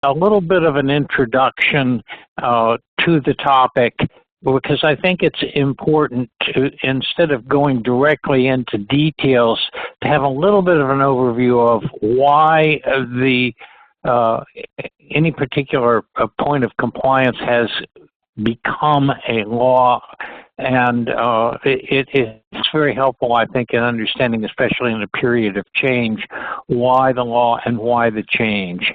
a little bit of an introduction to the topic, because I think it's important to, instead of going directly into details, to have a little bit of an overview of why any particular point of compliance has become a law, and it's very helpful, I think, in understanding, especially in a period of change, why the law and why the change.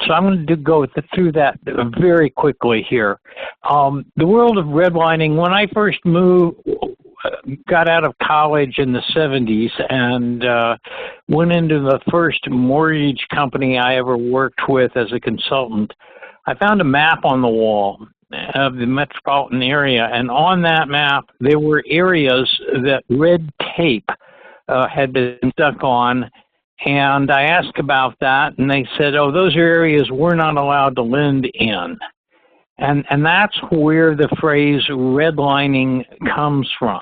So I'm going to go through that very quickly here. The world of redlining, when I first got out of college in the 70s and went into the first mortgage company I ever worked with as a consultant, I found a map on the wall of the metropolitan area, and on that map there were areas that red tape had been stuck on. And I asked about that, and they said, oh, those are areas we're not allowed to lend in. And that's where the phrase redlining comes from.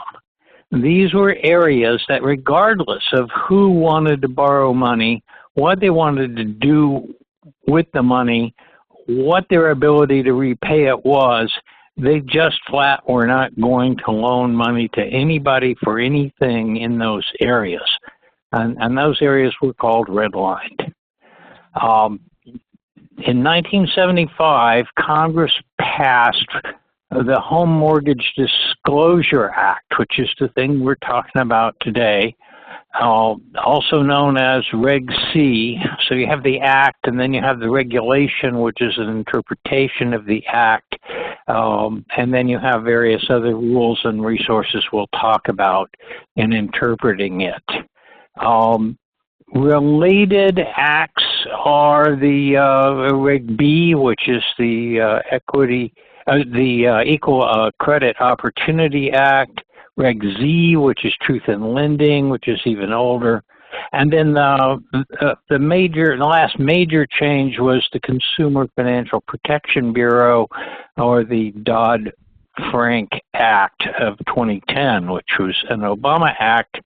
These were areas that, regardless of who wanted to borrow money, what they wanted to do with the money, what their ability to repay it was, they just flat were not going to loan money to anybody for anything in those areas. And those areas were called redlined. In 1975, Congress passed the Home Mortgage Disclosure Act, which is the thing we're talking about today, also known as Reg C. So you have the Act, and then you have the regulation, which is an interpretation of the Act, and then you have various other rules and resources we'll talk about in interpreting it. Related acts are the Reg B, which is the Equal Credit Opportunity Act, Reg Z, which is Truth in Lending, which is even older, and then the last major change was the Consumer Financial Protection Bureau, or the Dodd-Frank Act of 2010, which was an Obama act.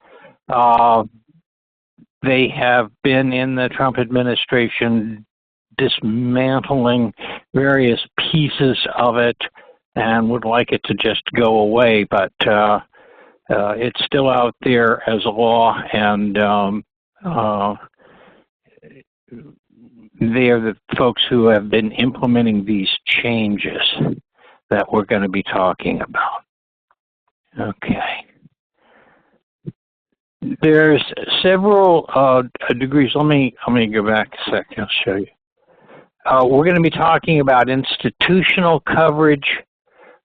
They have been in the Trump administration dismantling various pieces of it and would like it to just go away, but it's still out there as a law, and they are the folks who have been implementing these changes that we're going to be talking about. Okay. There's several degrees. Let me go back a second. I'll show you. We're going to be talking about institutional coverage.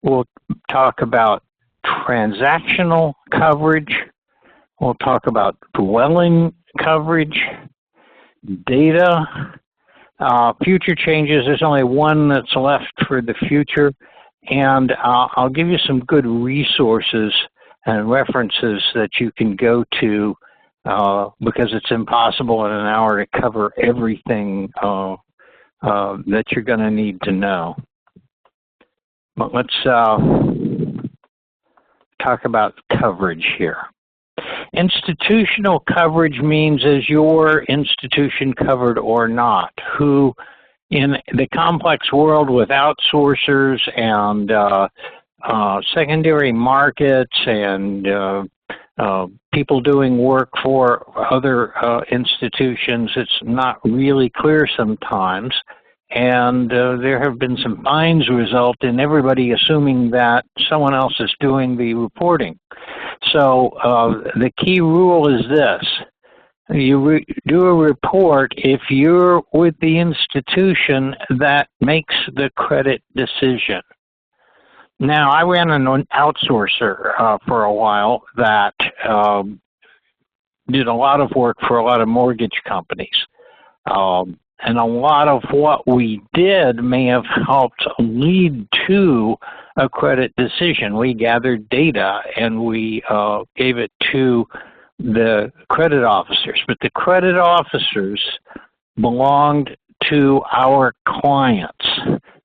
We'll talk about transactional coverage. We'll talk about dwelling coverage, data, future changes. There's only one that's left for the future, and I'll give you some good resources and references that you can go to, because it's impossible in an hour to cover everything that you're going to need to know. But let's talk about coverage here. Institutional coverage means, is your institution covered or not? Who, in the complex world with outsourcers and secondary markets and people doing work for other institutions, it's not really clear sometimes. And there have been some fines result in everybody assuming that someone else is doing the reporting. So the key rule is this. You do a report if you're with the institution that makes the credit decision. Now, I ran an outsourcer for a while that did a lot of work for a lot of mortgage companies. And a lot of what we did may have helped lead to a credit decision. We gathered data and we gave it to the credit officers. But the credit officers belonged to our clients,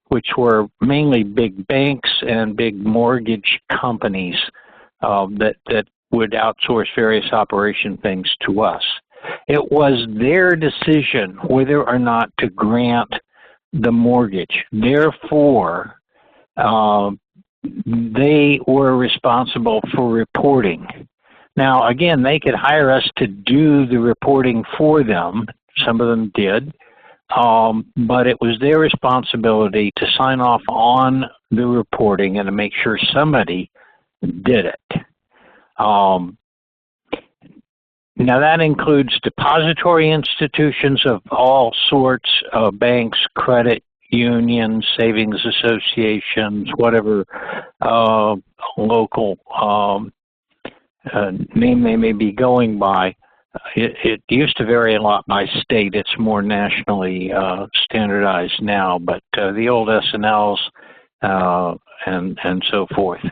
which were mainly big banks and big mortgage companies that would outsource various operation things to us. It was their decision whether or not to grant the mortgage. Therefore, they were responsible for reporting. Now, again, they could hire us to do the reporting for them. Some of them did. But it was their responsibility to sign off on the reporting and to make sure somebody did it. Now that includes depository institutions of all sorts, banks, credit unions, savings associations, whatever local name they may be going by. It used to vary a lot by state. It's more nationally standardized now, but the old S&Ls and so forth.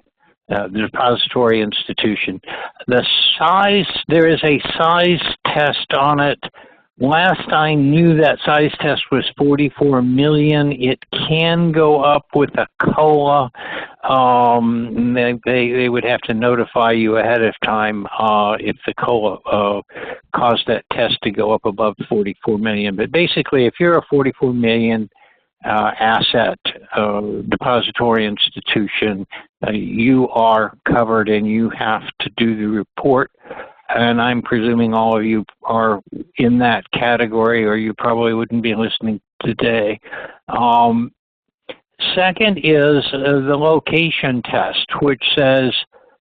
The depository institution. The size, there is a size test on it. Last I knew, that size test was 44 million. It can go up with a COLA. They would have to notify you ahead of time if the COLA caused that test to go up above 44 million. But basically, if you're a 44 million asset depository institution, you are covered and you have to do the report. And I'm presuming all of you are in that category, or you probably wouldn't be listening today. Second is the location test, which says,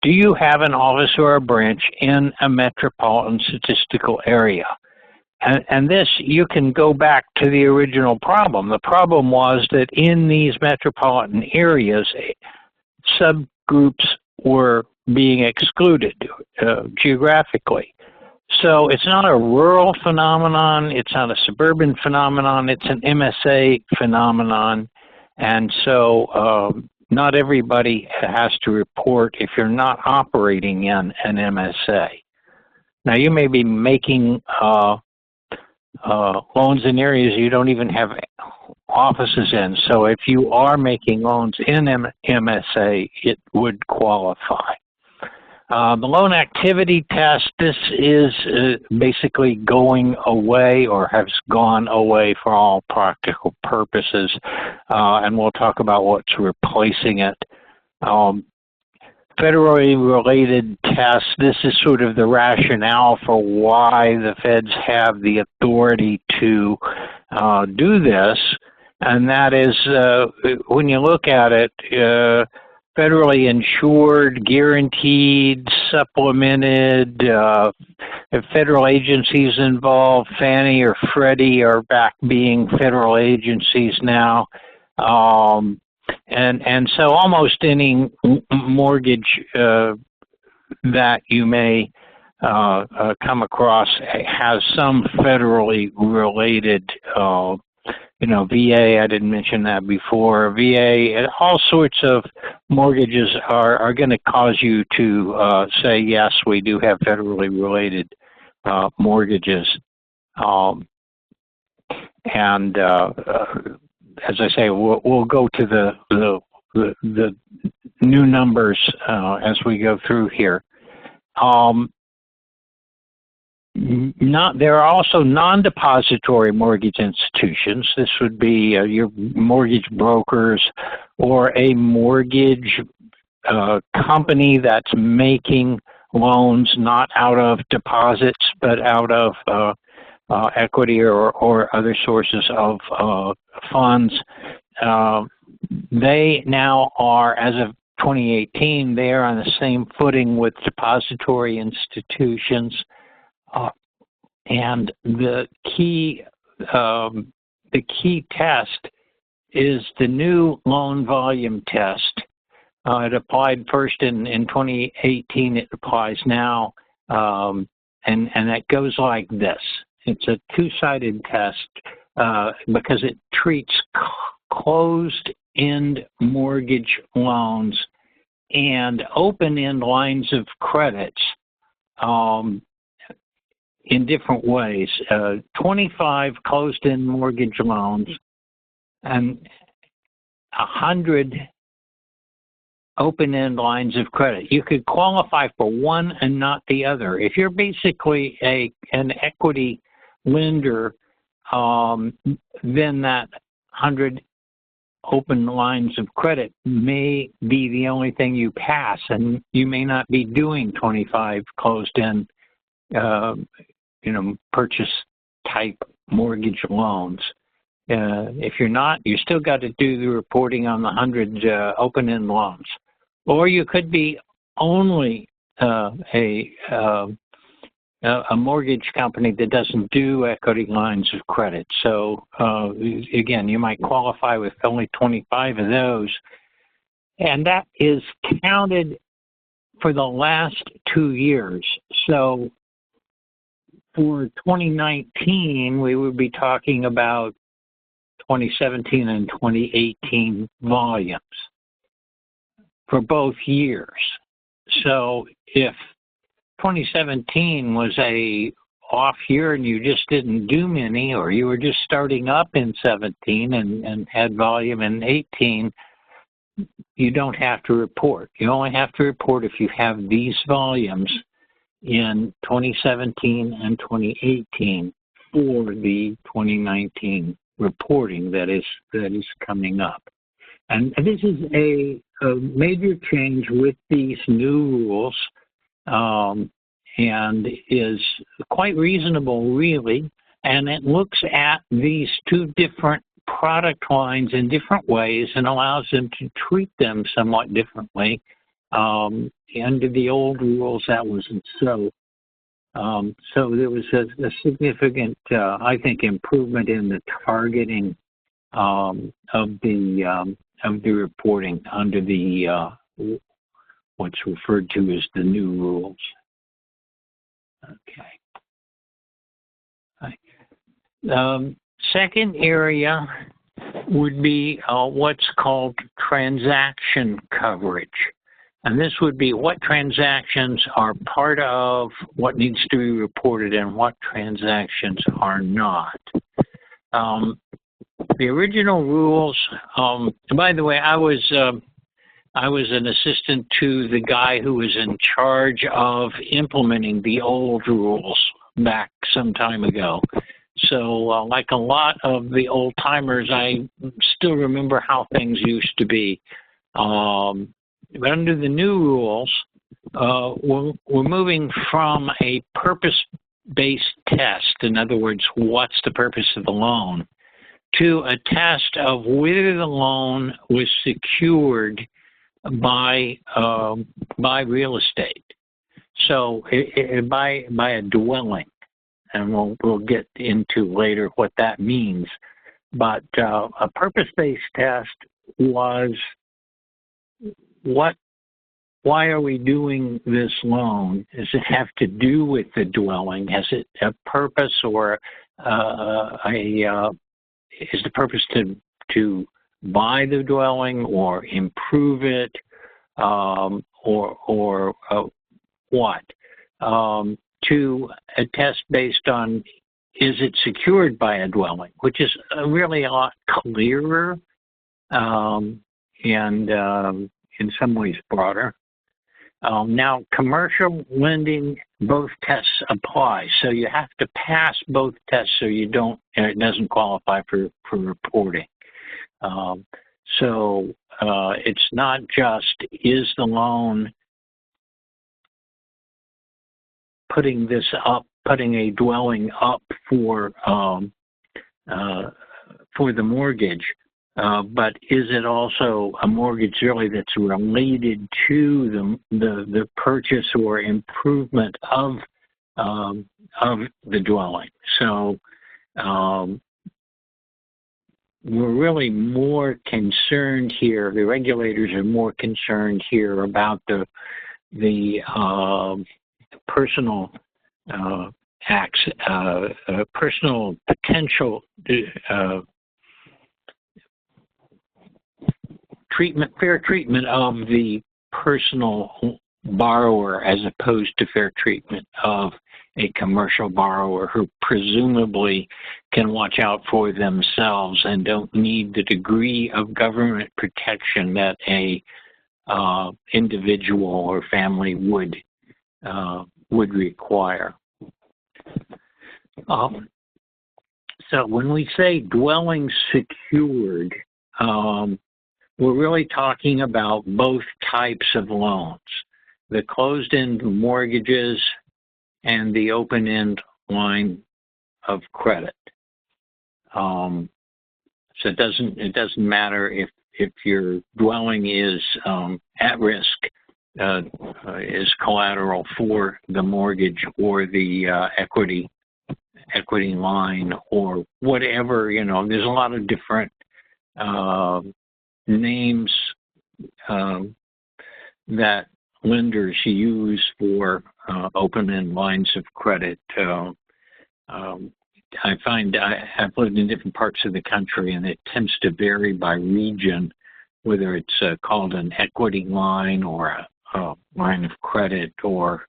do you have an office or a branch in a metropolitan statistical area? And this, you can go back to the original problem. The problem was that in these metropolitan areas, subgroups were being excluded geographically. So it's not a rural phenomenon, it's not a suburban phenomenon, it's an MSA phenomenon. And so not everybody has to report if you're not operating in an MSA. Now you may be making loans in areas you don't even have offices in. So if you are making loans in MSA, it would qualify. The loan activity test, this is basically going away, or has gone away for all practical purposes, and we'll talk about what's replacing it. Federally related tests, this is sort of the rationale for why the feds have the authority to do this, and that is, when you look at it, federally insured, guaranteed, supplemented, if federal agencies involved, Fannie or Freddie are back being federal agencies now. And so almost any mortgage that you may come across has some federally related, VA, I didn't mention that before. VA, all sorts of mortgages are going to cause you to say, yes, we do have federally related mortgages. As I say, we'll go to the new numbers as we go through here. There are also non-depository mortgage institutions. This would be your mortgage brokers or a mortgage company that's making loans not out of deposits but out of equity or other sources of funds. They now are, as of 2018, they are on the same footing with depository institutions. And the key test is the new loan volume test. It applied first in 2018. It applies now, and it goes like this. It's a two-sided test because it treats closed-end mortgage loans and open-end lines of credits in different ways. 25 closed-end mortgage loans and 100 open-end lines of credit. You could qualify for one and not the other. If you're basically an equity lender, then that 100 open lines of credit may be the only thing you pass, and you may not be doing 25 closed-end, purchase-type mortgage loans. If you're not, you still got to do the reporting on the 100 open-end loans. Or you could be only a mortgage company that doesn't do equity lines of credit. So, again, you might qualify with only 25 of those. And that is counted for the last 2 years. So for 2019, we would be talking about 2017 and 2018 volumes for both years. So if 2017 was a off year and you just didn't do many, or you were just starting up in 17 and had volume in 18, you don't have to report. You only have to report if you have these volumes in 2017 and 2018 for the 2019 reporting that is coming up. And this is a major change with these new rules, and is quite reasonable, really. And it looks at these two different product lines in different ways and allows them to treat them somewhat differently. Under the old rules, that wasn't so. So there was a significant, I think, improvement in the targeting of the reporting under the what's referred to as the new rules. Okay. Second area would be what's called transaction coverage. And this would be what transactions are part of what needs to be reported and what transactions are not. The original rules, by the way, I was an assistant to the guy who was in charge of implementing the old rules back some time ago. So like a lot of the old timers, I still remember how things used to be. But under the new rules, we're moving from a purpose-based test, in other words, what's the purpose of the loan, to a test of whether the loan was secured by real estate. So by a dwelling, and we'll get into later what that means. But a purpose-based test was why are we doing this loan? Does it have to do with the dwelling? Has it a purpose, or is the purpose to buy the dwelling or improve it, or what? To a test based on, is it secured by a dwelling, which is really a lot clearer and in some ways broader. Now, commercial lending, both tests apply. So you have to pass both tests so it doesn't qualify for reporting. So it's not just, is the loan putting a dwelling up for the mortgage, but is it also a mortgage really that's related to the purchase or improvement of the dwelling? So we're really more concerned here. The regulators are more concerned here about the personal acts, personal potential fair treatment of the personal borrower as opposed to fair treatment of a commercial borrower who presumably can watch out for themselves and don't need the degree of government protection that a individual or family would require. So when we say dwelling secured, we're really talking about both types of loans, the closed-end mortgages and the open-end line of credit. So it doesn't matter if your dwelling is at risk, is collateral for the mortgage or the equity line or whatever. There's a lot of different names that lenders use for open-end lines of credit. I find I've lived in different parts of the country, and it tends to vary by region, whether it's called an equity line or a line of credit or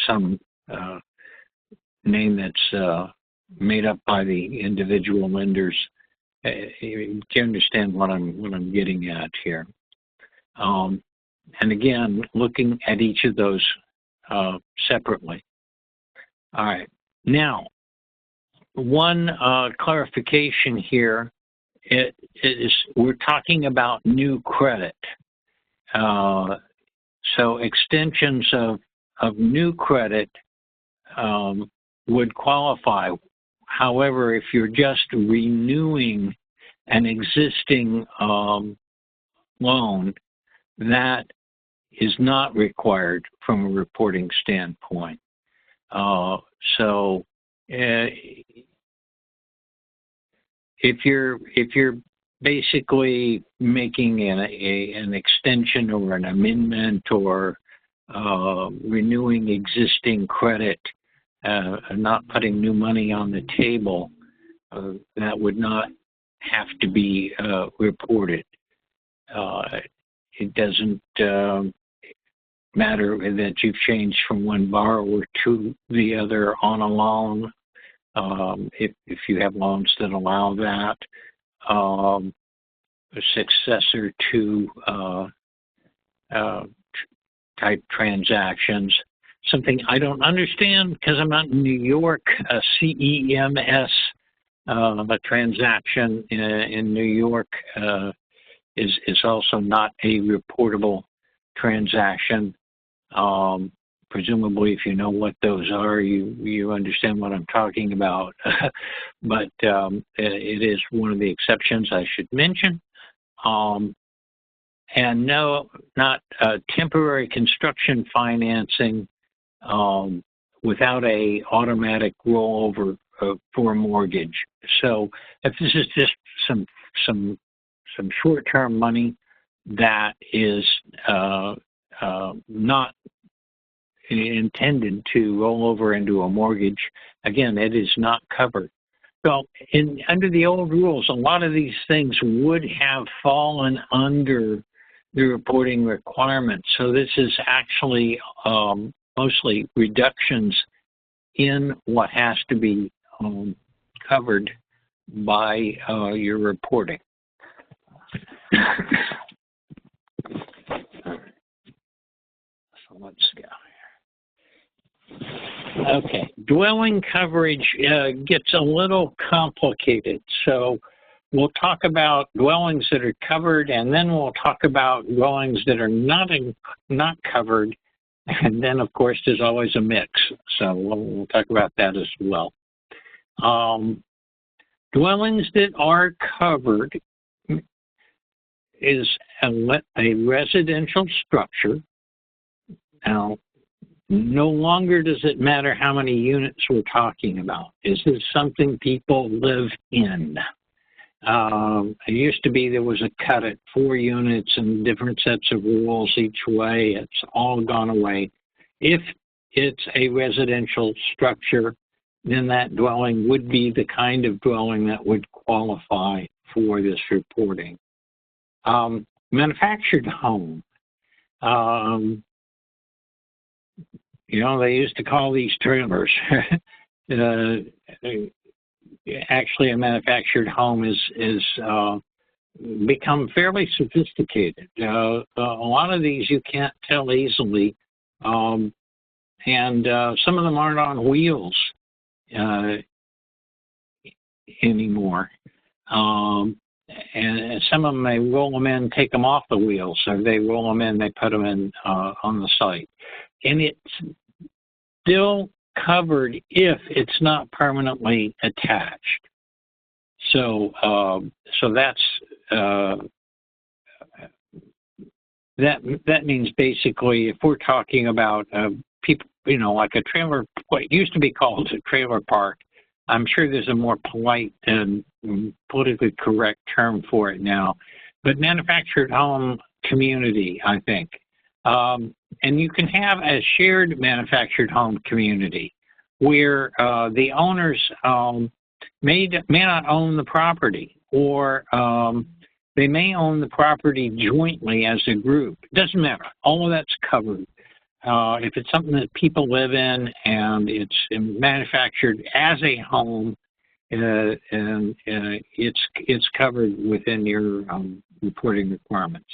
some name that's made up by the individual lenders. Do you understand what I'm getting at here? And again, looking at each of those separately. All right. Now, one clarification here is we're talking about new credit. So extensions of new credit would qualify. However, if you're just renewing an existing loan, that is not required from a reporting standpoint. So if you're basically making an extension or an amendment or renewing existing credit, not putting new money on the table, that would not have to be reported. It doesn't matter that you've changed from one borrower to the other on a loan, if you have loans that allow that, a successor to type transactions. Something I don't understand because I'm not in New York. A CEMS, a transaction in New York is also not a reportable transaction. Presumably, if you know what those are, you understand what I'm talking about. But it is one of the exceptions I should mention. And no, not temporary construction financing without a automatic rollover for a mortgage. So if this is just some short-term money that is not intended to roll over into a mortgage, again, it is not covered. So under the old rules, a lot of these things would have fallen under the reporting requirements. So this is actually mostly reductions in what has to be covered by your reporting. So let's go here. Okay, dwelling coverage gets a little complicated. So we'll talk about dwellings that are covered, and then we'll talk about dwellings that are not covered. And then, of course, there's always a mix. So we'll talk about that as well. Dwellings that are covered is a residential structure. Now, no longer does it matter how many units we're talking about. Is this something people live in? It used to be there was a cut at 4 units and different sets of rules each way. It's all gone away. If it's a residential structure, then that dwelling would be the kind of dwelling that would qualify for this reporting. Manufactured home. They used to call these trailers. Actually, a manufactured home is become fairly sophisticated. A lot of these you can't tell easily, and some of them aren't on wheels. anymore. And some of them, they roll them in, take them off the wheels, or they roll them in, they put them in on the site. And it's still covered if it's not permanently attached. So, that's that means basically, if we're talking about people, like a trailer, what used to be called a trailer park, I'm sure there's a more polite and politically correct term for it now, but manufactured home community, I think. And you can have a shared manufactured home community where the owners may not own the property, or they may own the property jointly as a group. It doesn't matter. All of that's covered. If it's something that people live in and it's manufactured as a home, and it's covered within your reporting requirements.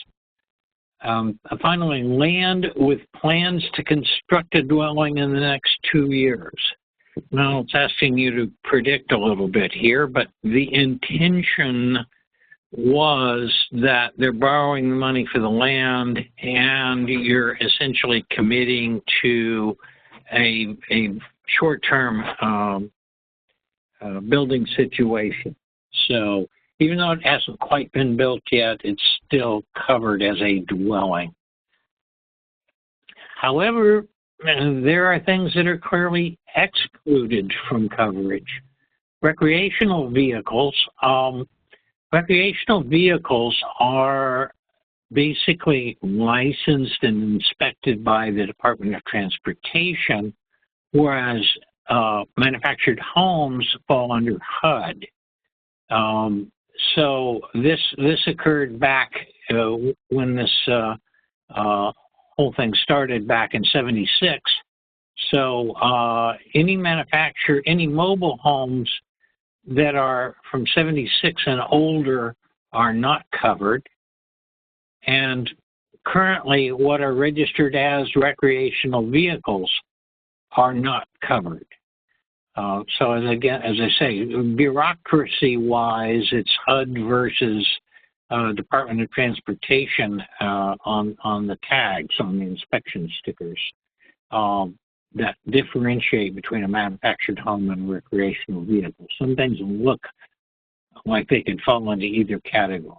Finally, land with plans to construct a dwelling in the next 2 years. Now, it's asking you to predict a little bit here, but the intention was that they're borrowing the money for the land, and you're essentially committing to a short-term building situation. So even though it hasn't quite been built yet, it's still covered as a dwelling. However, there are things that are clearly excluded from coverage. Recreational vehicles. Recreational vehicles are basically licensed and inspected by the Department of Transportation, whereas manufactured homes fall under HUD. So this occurred back when this whole thing started back in '76. So any mobile homes that are from '76 and older are not covered. And currently what are registered as recreational vehicles are not covered. So again, as I say, bureaucracy-wise, it's HUD versus Department of Transportation on the tags, on the inspection stickers, that differentiate between a manufactured home and a recreational vehicle. Some things look like they could fall into either category.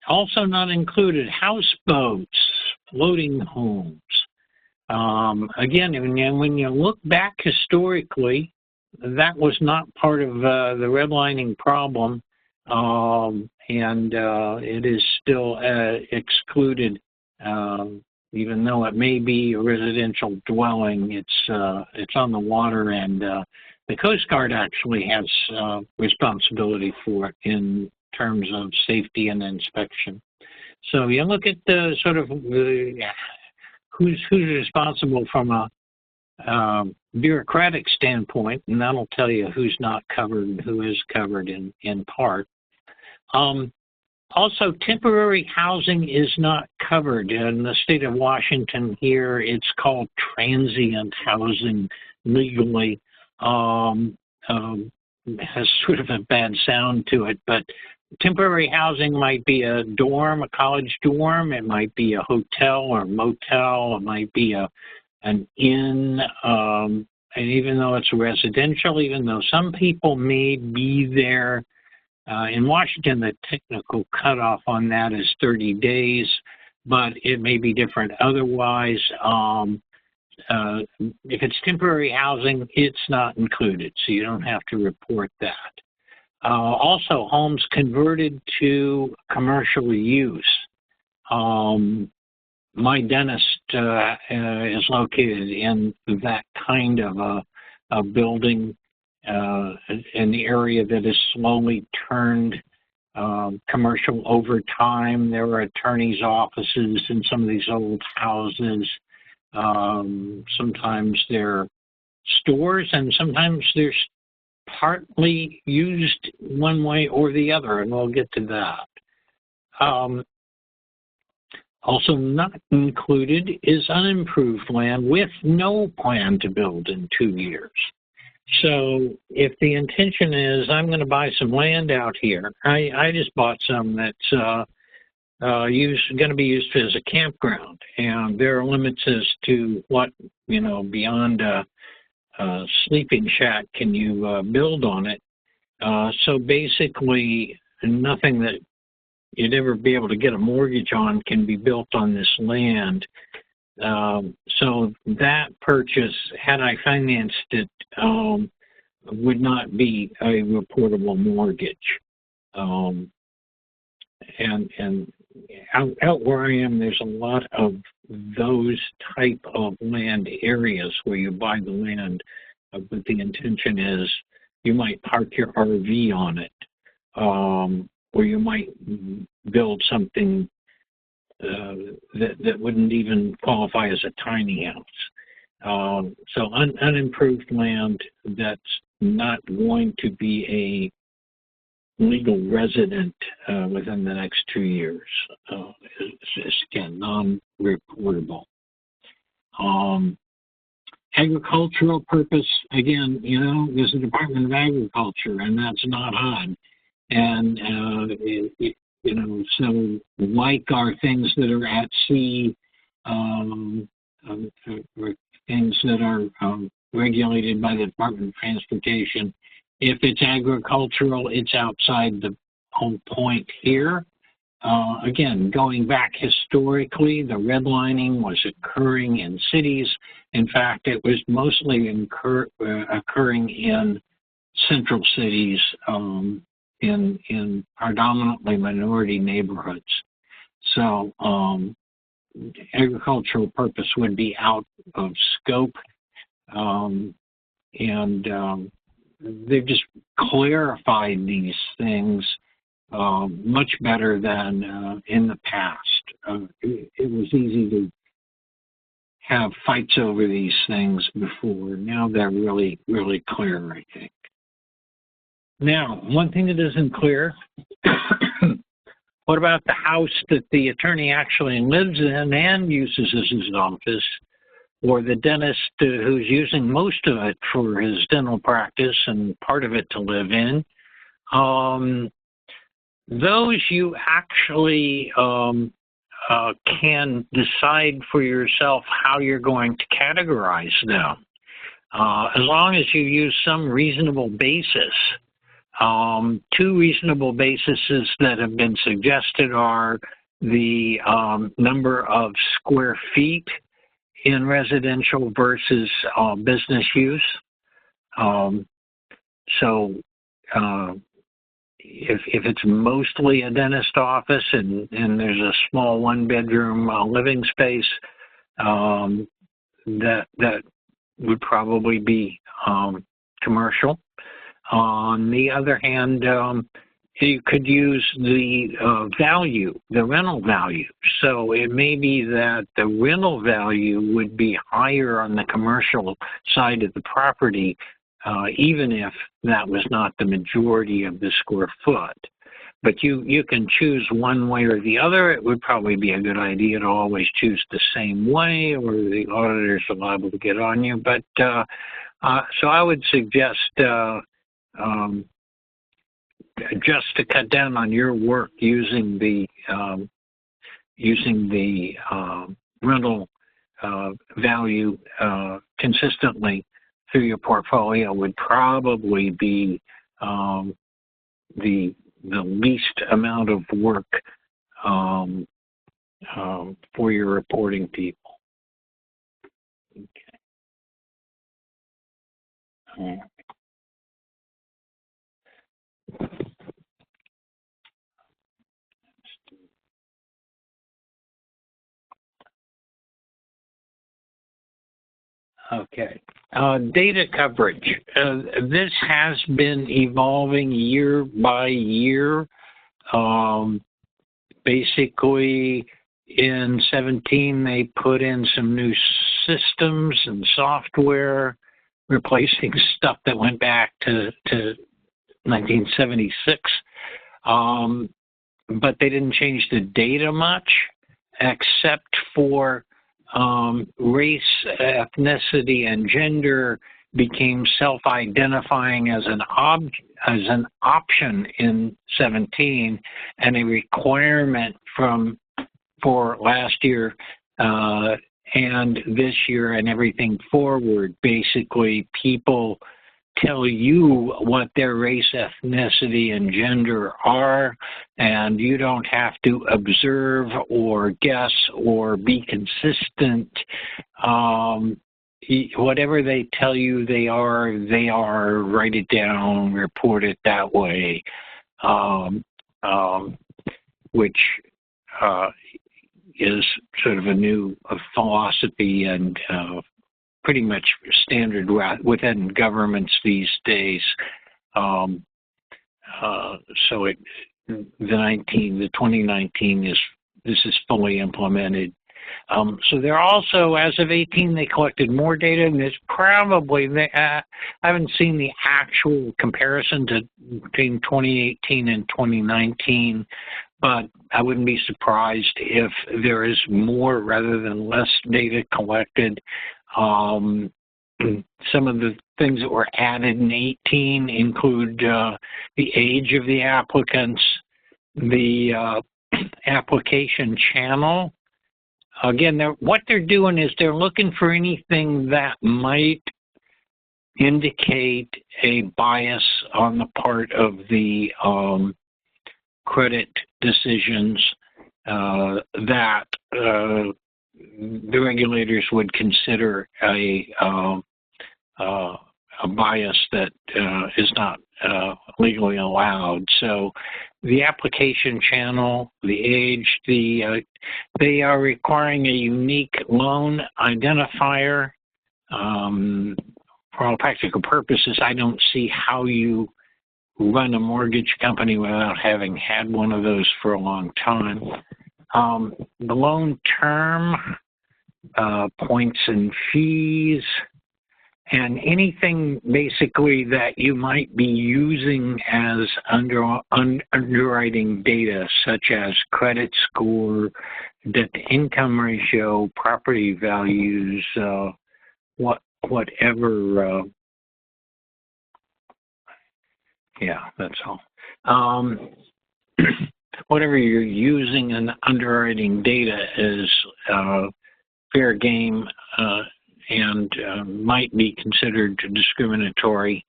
Also not included, houseboats, floating homes. Again, when you look back historically, that was not part of the redlining problem, and it is still excluded. Even though it may be a residential dwelling, it's on the water, and the Coast Guard actually has responsibility for it in terms of safety and inspection. So you look at the sort of who's responsible from a bureaucratic standpoint, and that'll tell you who's not covered and who is covered in part. Also, temporary housing is not covered. In the state of Washington here, it's called transient housing legally. Has sort of a bad sound to it, but temporary housing might be a dorm, a college dorm. It might be a hotel or motel. It might be an inn. And even though it's residential, even though some people may be there, in Washington, the technical cutoff on that is 30 days, but it may be different otherwise. If it's temporary housing, it's not included, so you don't have to report that. Also, homes converted to commercial use. My dentist is located in that kind of a building, in the area that is slowly turned commercial over time. There are attorneys' offices in some of these old houses. Sometimes they're stores, and sometimes they're partly used one way or the other, and we'll get to that. Also not included is unimproved land with no plan to build in 2 years. So if the intention is I'm going to buy some land out here, I just bought some that's going to be used as a campground, and there are limits as to what, beyond a sleeping shack can you build on it. So basically, nothing that you'd ever be able to get a mortgage on can be built on this land. So that purchase, had I financed it, would not be a reportable mortgage. And out where I am, there's a lot of those type of land areas where you buy the land, but the intention is you might park your RV on it, or you might build something that wouldn't even qualify as a tiny house. So unimproved land that's not going to be a legal resident within the next 2 years is again, non-reportable. Agricultural purpose, again, there's a Department of Agriculture, and that's not HUD. And, so like our things that are at sea, or things that are regulated by the Department of Transportation, if it's agricultural, it's outside the whole point here. Again, going back historically, the redlining was occurring in cities. In fact, it was mostly occurring in central cities, in predominantly minority neighborhoods. So agricultural purpose would be out of scope, and they've just clarified these things much better than in the past. It was easy to have fights over these things before. Now they're really, really clear, I think. Now, one thing that isn't clear, what about the house that the attorney actually lives in and uses as his office, or the dentist who's using most of it for his dental practice and part of it to live in? Those you actually can decide for yourself how you're going to categorize them. As long as you use some reasonable basis. Two reasonable bases that have been suggested are the number of square feet in residential versus business use. If it's mostly a dentist office and there's a small one-bedroom living space, that would probably be commercial. On the other hand, you could use the value, the rental value. So it may be that the rental value would be higher on the commercial side of the property, even if that was not the majority of the square foot. But you can choose one way or the other. It would probably be a good idea to always choose the same way, or the auditors are liable to get on you. But so I would suggest just to cut down on your work using the rental value consistently through your portfolio would probably be the least amount of work for your reporting people. Okay. All right. Okay. Data coverage. This has been evolving year by year. Basically, in 17, they put in some new systems and software, replacing stuff that went back to 1976. But they didn't change the data much, except for race, ethnicity, and gender became self-identifying as an option in 17 and a requirement for last year and this year and everything forward. Basically, people tell you what their race, ethnicity, and gender are, and you don't have to observe or guess or be consistent. Whatever they tell you they are, write it down, report it that way, which is sort of a new philosophy and pretty much standard within governments these days. So the 2019 this is fully implemented. So they're also, as of 18, they collected more data, and there's probably, I haven't seen the actual comparison between 2018 and 2019, but I wouldn't be surprised if there is more rather than less data collected. Some of the things that were added in 18 include the age of the applicants, the application channel. Again, what they're doing is they're looking for anything that might indicate a bias on the part of the credit decisions that the regulators would consider a bias that is not legally allowed. So the application channel, the age, they are requiring a unique loan identifier. For all practical purposes, I don't see how you run a mortgage company without having had one of those for a long time. The loan term, points and fees, and anything basically that you might be using as underwriting data, such as credit score, debt-to-income ratio, property values, whatever. Yeah, that's all. Whatever you're using in underwriting data is fair game and might be considered discriminatory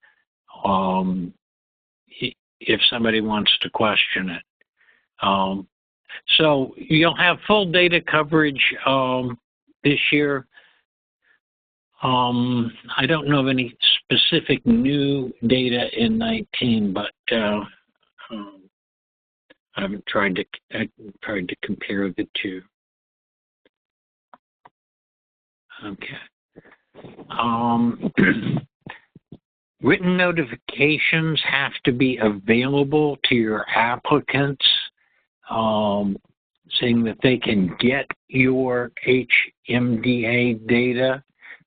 if somebody wants to question it. So you'll have full data coverage this year. I don't know of any specific new data in 19, but I haven't tried to compare the two. Okay. Written notifications have to be available to your applicants, saying that they can get your HMDA data.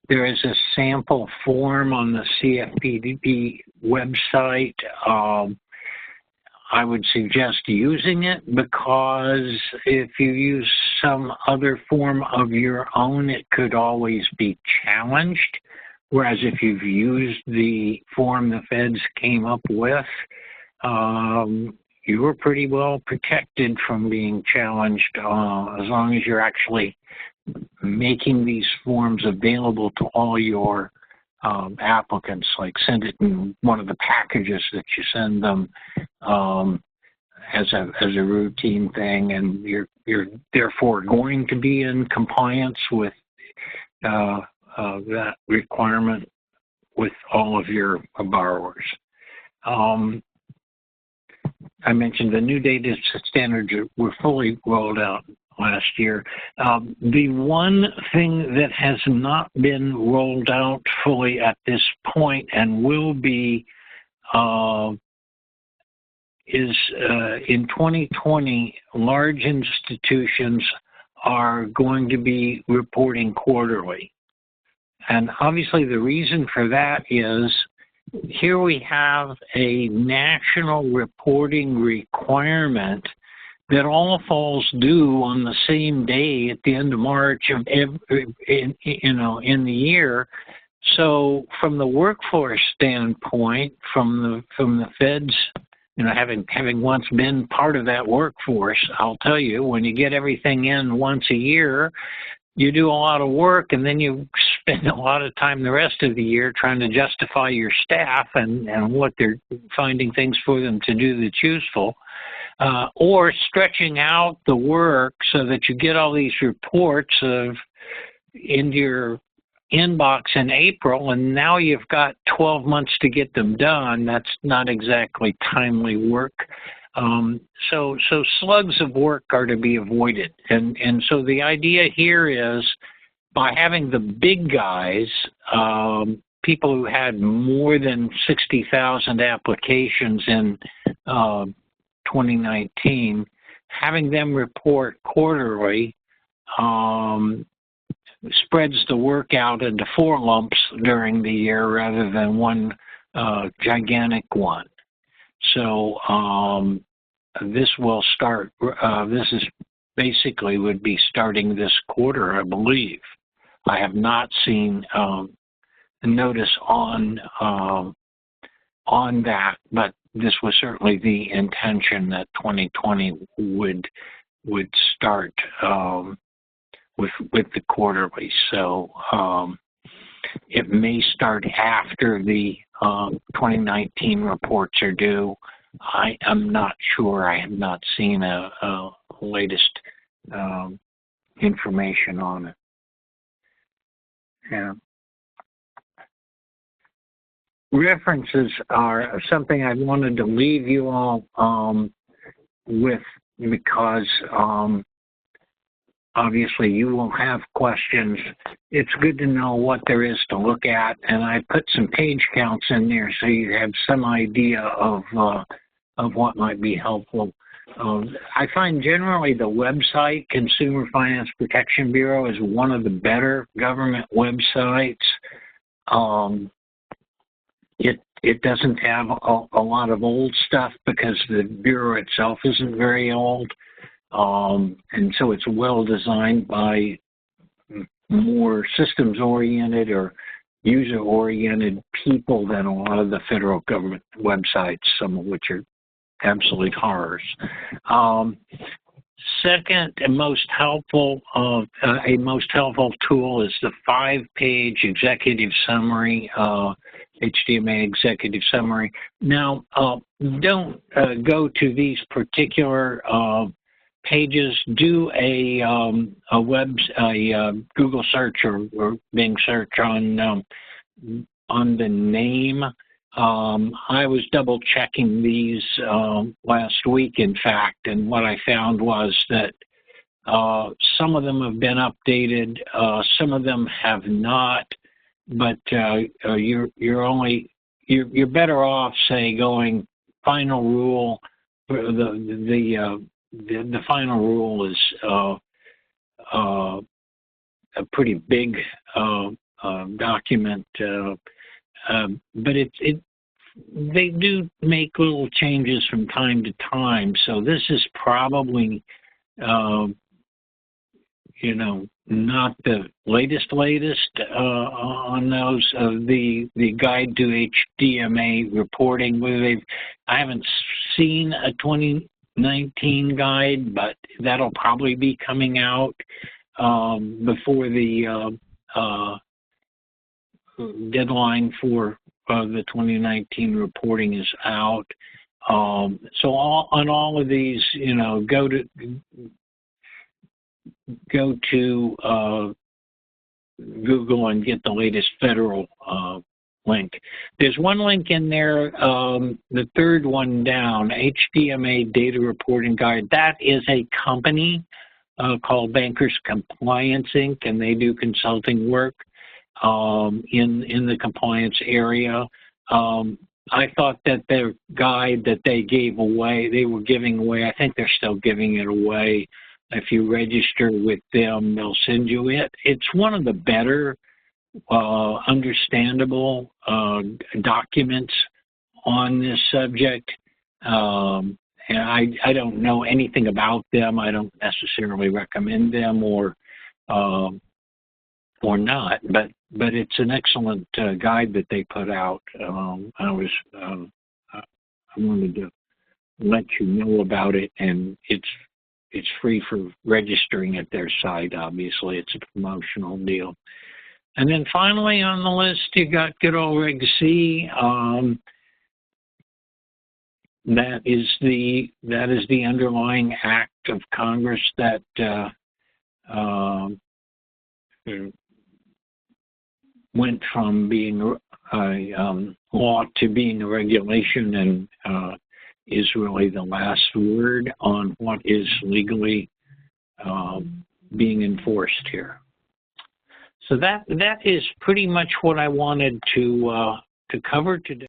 There is a sample form on the CFPB website. I would suggest using it, because if you use some other form of your own, it could always be challenged. Whereas if you've used the form the feds came up with, you were pretty well protected from being challenged as long as you're actually making these forms available to all your applicants, like send it in one of the packages that you send them as a routine thing, and you're therefore going to be in compliance with that requirement with all of your borrowers. I mentioned the new data standards were fully rolled out last year. The one thing that has not been rolled out fully at this point and will be is in 2020, large institutions are going to be reporting quarterly. And obviously the reason for that is here we have a national reporting requirement that all falls due on the same day at the end of March of in the year. So from the workforce standpoint, from the feds, having once been part of that workforce, I'll tell you, when you get everything in once a year, you do a lot of work, and then you spend a lot of time the rest of the year trying to justify your staff and what they're finding things for them to do that's useful, or stretching out the work so that you get all these reports into your inbox in April, and now you've got 12 months to get them done. That's not exactly timely work. So slugs of work are to be avoided. And so the idea here is, by having the big guys, people who had more than 60,000 applications in 2019, having them report quarterly spreads the work out into 4 lumps during the year rather than one gigantic one. So this will start, this is basically would be starting this quarter, I believe. I have not seen a notice on that, but this was certainly the intention that 2020 would start with the quarterly. So it may start after the 2019 reports are due. I am not sure. I have not seen a latest information on it. Yeah. References are something I wanted to leave you all with, because obviously you will have questions. It's good to know what there is to look at, and I put some page counts in there so you have some idea of what might be helpful. I find generally the website, Consumer Finance Protection Bureau, is one of the better government websites. It doesn't have a lot of old stuff because the Bureau itself isn't very old. And so it's well designed by more systems-oriented or user-oriented people than a lot of the federal government websites, some of which are absolute horrors. Second, and most helpful, a most helpful tool is the 5-page executive summary, HDMA executive summary. Now, don't go to these particular pages. Do a Google search or Bing search on the name. I was double checking these last week, in fact, and what I found was that some of them have been updated, some of them have not, but you're better off, say, going final rule. The final rule is a pretty big document, but they do make little changes from time to time. So this is probably, not the latest on those. The guide to HDMA reporting. I haven't seen a 2019 guide, but that'll probably be coming out before the deadline for the 2019 reporting is out. So on all of these, go to Google and get the latest federal link. There's one link in there, the third one down, HDMA Data Reporting Guide. That is a company called Bankers Compliance Inc., and they do consulting work in the compliance area. I thought that their guide that they were giving away, I think they're still giving it away. If you register with them, they'll send you it. It's one of the better understandable documents on this subject. And I don't know anything about them. I don't necessarily recommend them or or not, but it's an excellent guide that they put out. I wanted to let you know about it, and it's free for registering at their site. Obviously, it's a promotional deal. And then finally on the list, you got good old Reg C. That is the underlying act of Congress that went from being a law to being a regulation, and is really the last word on what is legally being enforced here. So that is pretty much what I wanted to cover today.